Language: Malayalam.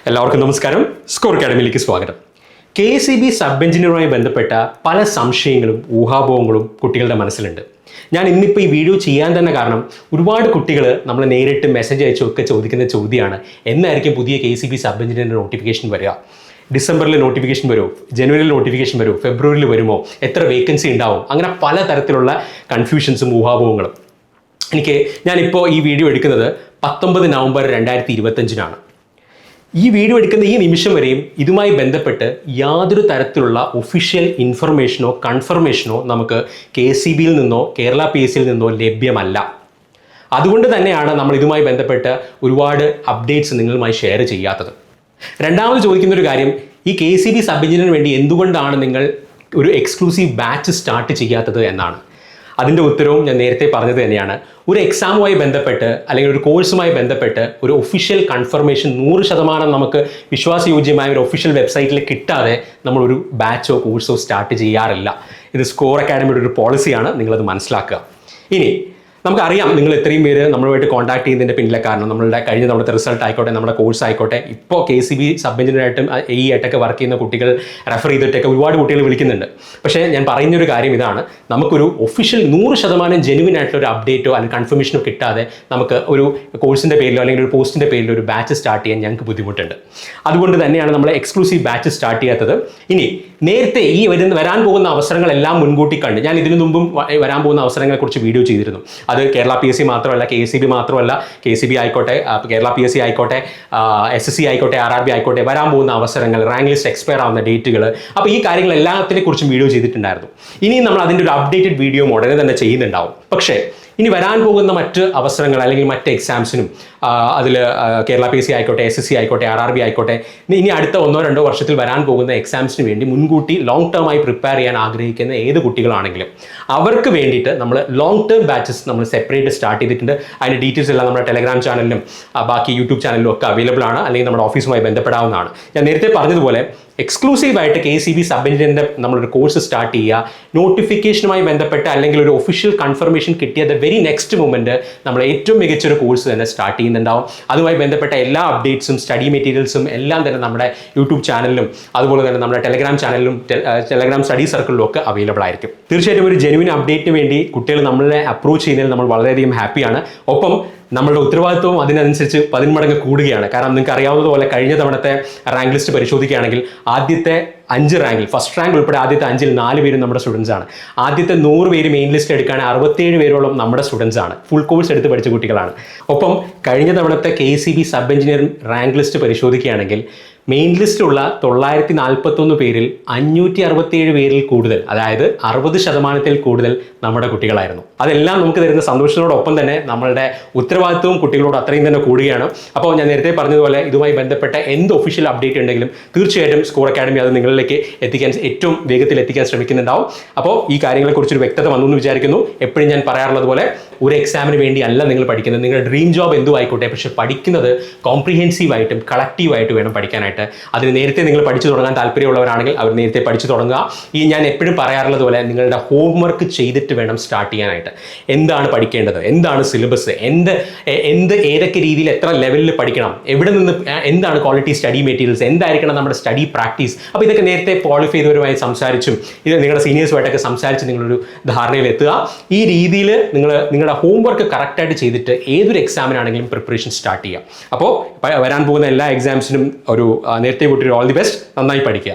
എല്ലാവർക്കും നമസ്കാരം. സ്കോർ അക്കാഡമിയിലേക്ക് സ്വാഗതം. KCB സബ് എഞ്ചിനീയറുമായി ബന്ധപ്പെട്ട പല സംശയങ്ങളും ഊഹാപോഹങ്ങളും കുട്ടികളുടെ മനസ്സിലുണ്ട്. ഞാൻ ഇന്നിപ്പോൾ ഈ വീഡിയോ ചെയ്യാൻ തന്നെ കാരണം ഒരുപാട് കുട്ടികൾ നമ്മൾ നേരിട്ട് മെസ്സേജ് അയച്ചൊക്കെ ചോദിക്കുന്ന ചോദ്യമാണ്, എന്നായിരിക്കും പുതിയ KCB സബ് എഞ്ചിനീയറിൻ്റെ നോട്ടിഫിക്കേഷൻ വരിക? ഡിസംബറിൽ നോട്ടിഫിക്കേഷൻ വരുമോ? ജനുവരിയിൽ നോട്ടിഫിക്കേഷൻ വരുമോ? ഫെബ്രുവരിയിൽ വരുമോ? എത്ര വേക്കൻസി ഉണ്ടാവും? അങ്ങനെ പല തരത്തിലുള്ള കൺഫ്യൂഷൻസും ഊഹാപോഹങ്ങളും. ഞാനിപ്പോൾ ഈ വീഡിയോ എടുക്കുന്നത് 19 നവംബർ 2025 ഈ വീഡിയോ എടുക്കുന്ന ഈ നിമിഷം വരെയും ഇതുമായി ബന്ധപ്പെട്ട് യാതൊരു തരത്തിലുള്ള ഒഫീഷ്യൽ ഇൻഫർമേഷനോ കൺഫർമേഷനോ നമുക്ക് KCBയിൽ നിന്നോ കേരള PSCയിൽ നിന്നോ ലഭ്യമല്ല. അതുകൊണ്ട് തന്നെയാണ് നമ്മൾ ഇതുമായി ബന്ധപ്പെട്ട് ഒരുപാട് അപ്ഡേറ്റ്സ് നിങ്ങളുമായി ഷെയർ ചെയ്യാത്തത്. രണ്ടാമത് ചോദിക്കുന്നൊരു കാര്യം, ഈ KCB സബ് എഞ്ചിനീയറിന് വേണ്ടി എന്തുകൊണ്ടാണ് നിങ്ങൾ ഒരു എക്സ്ക്ലൂസീവ് ബാച്ച് സ്റ്റാർട്ട് ചെയ്യാത്തത് എന്നാണ്. അതിൻ്റെ ഉത്തരവും ഞാൻ നേരത്തെ പറഞ്ഞത് തന്നെയാണ്. ഒരു എക്സാമുമായി ബന്ധപ്പെട്ട് അല്ലെങ്കിൽ ഒരു കോഴ്സുമായി ബന്ധപ്പെട്ട് ഒരു ഒഫീഷ്യൽ കൺഫർമേഷൻ 100% നമുക്ക് വിശ്വാസയോഗ്യമായ ഒരു ഒഫീഷ്യൽ വെബ്സൈറ്റിൽ കിട്ടാതെ നമ്മളൊരു ബാച്ചോ കോഴ്സോ സ്റ്റാർട്ട് ചെയ്യാറില്ല. ഇത് സ്കോർ അക്കാഡമിയുടെ ഒരു പോളിസിയാണ്, നിങ്ങളത് മനസ്സിലാക്കുക. ഇനി നമുക്കറിയാം, നിങ്ങൾ ഇത്രയും പേര് നമ്മളുമായിട്ട് കോൺടാക്ട് ചെയ്യുന്നതിൻ്റെ പിന്നിലെ കാരണം നമ്മളുടെ കഴിഞ്ഞ നമ്മുടെ റിസൾട്ട് ആയിക്കോട്ടെ, നമ്മുടെ കോഴ്സ് ആയിക്കോട്ടെ, ഇപ്പോൾ KCB സബ് എഞ്ചിനീയറായിട്ടും ആയിട്ടൊക്കെ വർക്ക് ചെയ്യുന്ന കുട്ടികൾ റെഫർ ചെയ്തിട്ടൊക്കെ ഒരുപാട് കുട്ടികൾ വിളിക്കുന്നുണ്ട്. പക്ഷേ ഞാൻ പറയുന്നൊരു കാര്യം ഇതാണ്, നമുക്കൊരു ഒഫീഷ്യൽ 100% ജെനുവിൻ ആയിട്ടുള്ള ഒരു അപ്ഡേറ്റോ അല്ലെങ്കിൽ കൺഫർമേഷനോ കിട്ടാതെ നമുക്ക് ഒരു കോഴ്സിൻ്റെ പേരിലോ അല്ലെങ്കിൽ ഒരു പോസ്റ്റിൻ്റെ പേരിലോ ഒരു ബാച്ച് സ്റ്റാർട്ട് ചെയ്യാൻ ഞങ്ങൾക്ക് ബുദ്ധിമുട്ടുണ്ട്. അതുകൊണ്ട് തന്നെയാണ് നമ്മൾ എക്സ്ക്ലൂസീവ് ബാച്ച് സ്റ്റാർട്ട് ചെയ്യാത്തത്. ഇനി നേരത്തെ ഈ വരാൻ പോകുന്ന അവസരങ്ങളെല്ലാം മുൻകൂട്ടി കണ്ട് ഞാൻ ഇതിനു മുമ്പും വരാൻ പോകുന്ന അവസരങ്ങളെക്കുറിച്ച് വീഡിയോ ചെയ്തിരുന്നു. അത് കേരള PSC മാത്രമല്ല, KCB മാത്രമല്ല, KCB ആയിക്കോട്ടെ, കേരള PSC ആയിക്കോട്ടെ, SSC ആയിക്കോട്ടെ, RRB ആയിക്കോട്ടെ, വരാൻ പോകുന്ന അവസരങ്ങൾ, റാങ്ക് ലിസ്റ്റ് എക്സ്പയർ ആവുന്ന ഡേറ്റുകൾ, അപ്പോൾ ഈ കാര്യങ്ങൾ എല്ലാത്തിനെ കുറിച്ചും വീഡിയോ ചെയ്തിട്ടുണ്ടായിരുന്നു. ഇനിയും നമ്മൾ അതിൻ്റെ ഒരു അപ്ഡേറ്റഡ് വീഡിയോ ഉടനെ തന്നെ ചെയ്യുന്നുണ്ടാവും. പക്ഷേ ഇനി വരാൻ പോകുന്ന മറ്റ് അവസരങ്ങൾ അല്ലെങ്കിൽ മറ്റ് എക്സാംസിനും അതിൽ കേരള PSC ആയിക്കോട്ടെ, SSC ആയിക്കോട്ടെ, RRB ആയിക്കോട്ടെ, ഇനി അടുത്ത 1-2 വർഷത്തിൽ വരാൻ പോകുന്ന എക്സാംസിന് വേണ്ടി മുൻകൂട്ടി ലോങ് ടേം ആയി പ്രിപ്പയർ ചെയ്യാൻ ആഗ്രഹിക്കുന്ന ഏത് കുട്ടികളാണെങ്കിലും അവർക്ക് വേണ്ടിയിട്ട് നമ്മൾ ലോങ് ടേം ബാച്ചസ് നമ്മൾ സെപ്പറേറ്റ് സ്റ്റാർട്ട് ചെയ്തിട്ടുണ്ട്. അതിൻ്റെ ഡീറ്റെയിൽസ് എല്ലാം നമ്മുടെ ടെലഗ്രാം ചാനലിലും ബാക്കി യൂട്യൂബ് ചാനലിലും ഒക്കെ അവൈലബിൾ ആണ്, അല്ലെങ്കിൽ നമ്മുടെ ഓഫീസുമായി ബന്ധപ്പെടാവുന്നതാണ്. ഞാൻ നേരത്തെ പറഞ്ഞതുപോലെ എക്സ്ക്ലൂസീവായിട്ട് KCB സബ് എഞ്ചിനീയറിൻ്റെ നമ്മളൊരു കോഴ്സ് സ്റ്റാർട്ട് ചെയ്യുക, നോട്ടിഫിക്കേഷനുമായി ബന്ധപ്പെട്ട് അല്ലെങ്കിൽ ഒരു ഒഫീഷ്യൽ കൺഫർമേഷൻ കിട്ടിയ ദ വെരി നെക്സ്റ്റ് മൊമെൻറ്റ് നമ്മൾ ഏറ്റവും മികച്ചൊരു കോഴ്സ് തന്നെ സ്റ്റാർട്ട് ചെയ്യുന്നുണ്ടാവും. അതുമായി ബന്ധപ്പെട്ട എല്ലാ അപ്ഡേറ്റ്സും സ്റ്റഡി മെറ്റീരിയൽസും എല്ലാം തന്നെ നമ്മുടെ യൂട്യൂബ് ചാനലിലും അതുപോലെ തന്നെ നമ്മുടെ ടെലഗ്രാം ചാനലിലും ടെലഗ്രാം സ്റ്റഡി സർക്കിളിലും ഒക്കെ അവൈലബിൾ ആയിരിക്കും. തീർച്ചയായിട്ടും ഒരു ജെനുവിൻ അപ്ഡേറ്റിന് വേണ്ടി കുട്ടികൾ നമ്മളെ അപ്രോച്ച് ചെയ്യുന്നതിൽ നമ്മൾ വളരെയധികം ഹാപ്പിയാണ്. ഒപ്പം നമ്മളുടെ ഉത്തരവാദിത്വവും അതിനനുസരിച്ച് 10 മടങ്ങ് കൂടുകയാണ്. കാരണം നിങ്ങൾക്ക് അറിയാവുന്നതുപോലെ കഴിഞ്ഞ തവണത്തെ റാങ്ക് ലിസ്റ്റ് പരിശോധിക്കുകയാണെങ്കിൽ ആദ്യത്തെ 5 റാങ്കിൽ, ഫസ്റ്റ് റാങ്ക് ഉൾപ്പെടെ ആദ്യത്തെ 5-ൽ 4 പേരും നമ്മുടെ സ്റ്റുഡൻസ് ആണ്. ആദ്യത്തെ 100 പേര് മെയിൻ ലിസ്റ്റ് എടുക്കുകയാണെങ്കിൽ 67 പേരോളം നമ്മുടെ സ്റ്റുഡൻസ് ആണ്, ഫുൾ കോഴ്സ് എടുത്ത് പഠിച്ച കുട്ടികളാണ്. ഒപ്പം കഴിഞ്ഞ തവണത്തെ KCB sub engineering rank list പരിശോധിക്കുകയാണെങ്കിൽ മെയിൻ ലിസ്റ്റിലുള്ള 941 പേരിൽ 567 പേരിൽ കൂടുതൽ, അതായത് 60% കൂടുതൽ നമ്മുടെ കുട്ടികളായിരുന്നു. അതെല്ലാം നമുക്ക് തരുന്ന സന്തോഷത്തോടൊപ്പം തന്നെ നമ്മളുടെ ഉത്തരവാദിത്വവും കുട്ടികളോട് അത്രയും തന്നെ കൂടുകയാണ്. അപ്പോൾ ഞാൻ നേരത്തെ പറഞ്ഞതുപോലെ ഇതുമായി ബന്ധപ്പെട്ട എന്ത് ഒഫീഷ്യൽ അപ്ഡേറ്റ് ഉണ്ടെങ്കിലും തീർച്ചയായിട്ടും സ്കോർ അക്കാഡമി അത് നിങ്ങളിലേക്ക് എത്തിക്കാൻ ഏറ്റവും വേഗത്തിൽ എത്തിക്കാൻ ശ്രമിക്കുന്നുണ്ടാവും. അപ്പോൾ ഈ കാര്യങ്ങളെക്കുറിച്ചൊരു വ്യക്തത വന്നു എന്ന് വിചാരിക്കുന്നു. എപ്പോഴും ഞാൻ പറയാറുള്ളത് പോലെ ഒരു എക്സാമിന് വേണ്ടി അല്ല നിങ്ങൾ പഠിക്കുന്നത്, നിങ്ങളുടെ ഡ്രീം ജോബ് എന്തും ആയിക്കോട്ടെ, പക്ഷേ പഠിക്കുന്നത് കോംപ്രിഹെൻസീവായിട്ടും കളക്റ്റീവായിട്ടും വേണം പഠിക്കാനായിട്ട്. അതിന് നേരത്തെ നിങ്ങൾ പഠിച്ചു തുടങ്ങാൻ താല്പര്യമുള്ളവരാണെങ്കിൽ അവർ നേരത്തെ പഠിച്ചു തുടങ്ങുക. ഈ ഞാൻ എപ്പോഴും പറയാറുള്ളത് പോലെ നിങ്ങളുടെ ഹോംവർക്ക് ചെയ്തിട്ട് വേണം സ്റ്റാർട്ട് ചെയ്യാനായിട്ട്. എന്താണ് പഠിക്കേണ്ടത്, എന്താണ് സിലബസ്, ഏതൊക്കെ രീതിയിൽ എത്ര ലെവലിൽ പഠിക്കണം, എവിടെ നിന്ന് എന്താണ് ക്വാളിറ്റി സ്റ്റഡി മെറ്റീരിയൽസ്, എന്തായിരിക്കണം നമ്മുടെ സ്റ്റഡി പ്രാക്ടീസ്, അപ്പോൾ ഇതൊക്കെ നേരത്തെ ക്വാളിഫൈ ചെയ്തവരുമായി സംസാരിച്ചും ഇത് നിങ്ങളുടെ സീനിയേഴ്സുമായിട്ടൊക്കെ സംസാരിച്ച് നിങ്ങളൊരു ധാരണയിൽ എത്തുക. ഈ രീതിയിൽ നിങ്ങളുടെ ഹോംവർക്ക് കറക്റ്റായിട്ട് ചെയ്തിട്ട് ഏതൊരു എക്സാമിനാണെങ്കിലും പ്രിപ്പറേഷൻ സ്റ്റാർട്ട് ചെയ്യുക. അപ്പോൾ വരാൻ പോകുന്ന എല്ലാ എക്സാംസിനും ഒരു നേരത്തെ കൂട്ടി ഓൾ ദി ബെസ്റ്റ്. നന്നായി പഠിക്കുക.